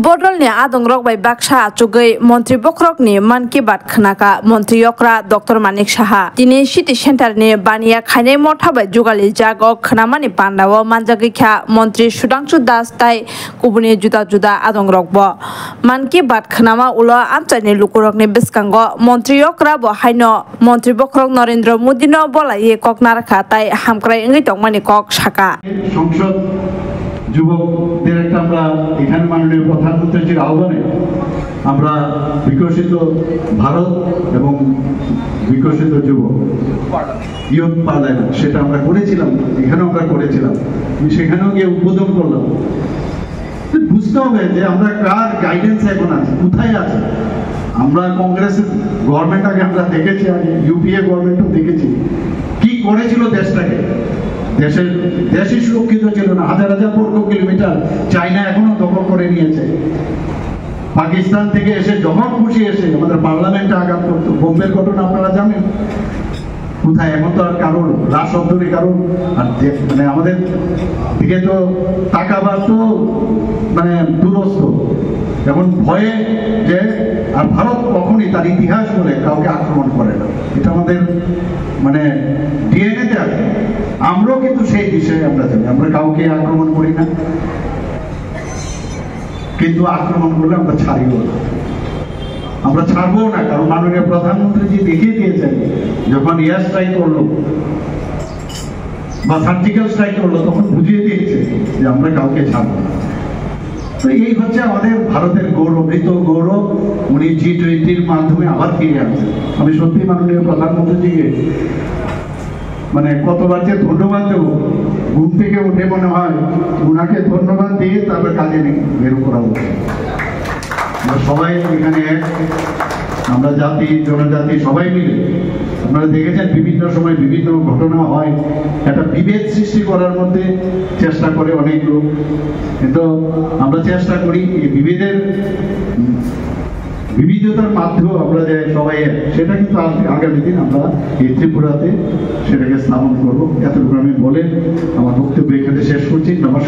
Bodolni adongrok bai baksa achugoi Montri Bokrokni Man Ki Baat khnaka Montri Yokra Dr. Manik Saha tini City Center ni baniya khainai motha bai jugali jago khnamani pandao manjagoi kha Montri Sudangshu Das tai kubuni juda juda adongrok bo Man Ki Baat khnama ulo amchaini lukurokni biskango Montri Yokra bo haino Montri Bokrok Narendra Modi no bolai koknar kha tai hamkrai ngai tongmani kok saka যুবকদের একটা আমরা এখানে মাননীয় প্রধানমন্ত্রীর আহ্বানে আমরা বিকশিত ভারত এবং বিকশিত যুবক ইয়ুথ পার্লামেন্ট সেটা আমরা করেছিলাম, এখানেও আমরা করেছিলাম, সেখানেও গিয়ে উদ্বোধন করলাম। বুঝতে হবে যে আমরা কার গাইডেন্স এখন আছে, কোথায় আছে। আমরা কংগ্রেসের গভর্নমেন্ট আগে আমরা দেখেছি, আগে ইউপিএ গভর্নমেন্টও দেখেছি কি করেছিল দেশটাকে। দেশই সুরক্ষিত ছিল না, হাজার হাজার বর্গ কিলোমিটার চায়না এখনো দখল করে নিয়েছে। পাকিস্তান থেকে এসে যখন খুশি এসে আমাদের পার্লামেন্টে আঘাত করতো। বোম্বের ঘটনা আপনারা জানেন কোথায়, এখন তো আর কারোর রাস শব্দে কারোর আর মানে আমাদের দিকে তো তাকাবার তো মানে দূরস্থ। এখন ভয়ে যে আর ভারত কখনই তার ইতিহাস বলে কাউকে আক্রমণ করে না, এটা আমাদের মানে ডিএনএতে আছে। আমরাও কিন্তু সেই বিষয়ে আমরা জানি, আমরা কাউকে আক্রমণ করি না, কিন্তু আক্রমণ করলে আমরা ছাড়িও না, আমরা ছাড়বো না। কারণ মাননীয় প্রধানমন্ত্রী দেখিয়ে দিয়েছেন যখন এয়ার স্ট্রাইক করলো বা সার্জিক্যাল স্ট্রাইক করলো তখন বুঝিয়ে দিয়েছে যে আমরা কাউকে ছাড়বো না। তো এই হচ্ছে আমাদের ভারতের গৌরব, মৃত গৌরব। উনি G20-র মাধ্যমে আবার ফিরে আসছেন। আমি সত্যি মাননীয় প্রধানমন্ত্রীজিকে মানে কতবার যে ধন্যবাদ দেবো, ঘুম থেকে উঠে মনে হয় উনাকে ধন্যবাদ দিয়ে তারপর কাজে বের করা উচিত। আমরা সবাই এখানে এক, আমরা জাতি জনজাতি সবাই মিলে, আপনারা দেখেছেন বিভিন্ন সময় বিভিন্ন ঘটনা হয়, একটা বিভেদ সৃষ্টি করার মধ্যে চেষ্টা করে অনেক লোক, কিন্তু আমরা চেষ্টা করি এই বিবিধতার মাধ্যমে আমরা যে সবাই সেটা কিন্তু আগামী দিন আমরা এই ত্রিপুরাতে সেটাকে স্থাপন করবো। এতটুকু আমি বলে আমার বক্তব্য এখানে শেষ করছি। নমস্কার।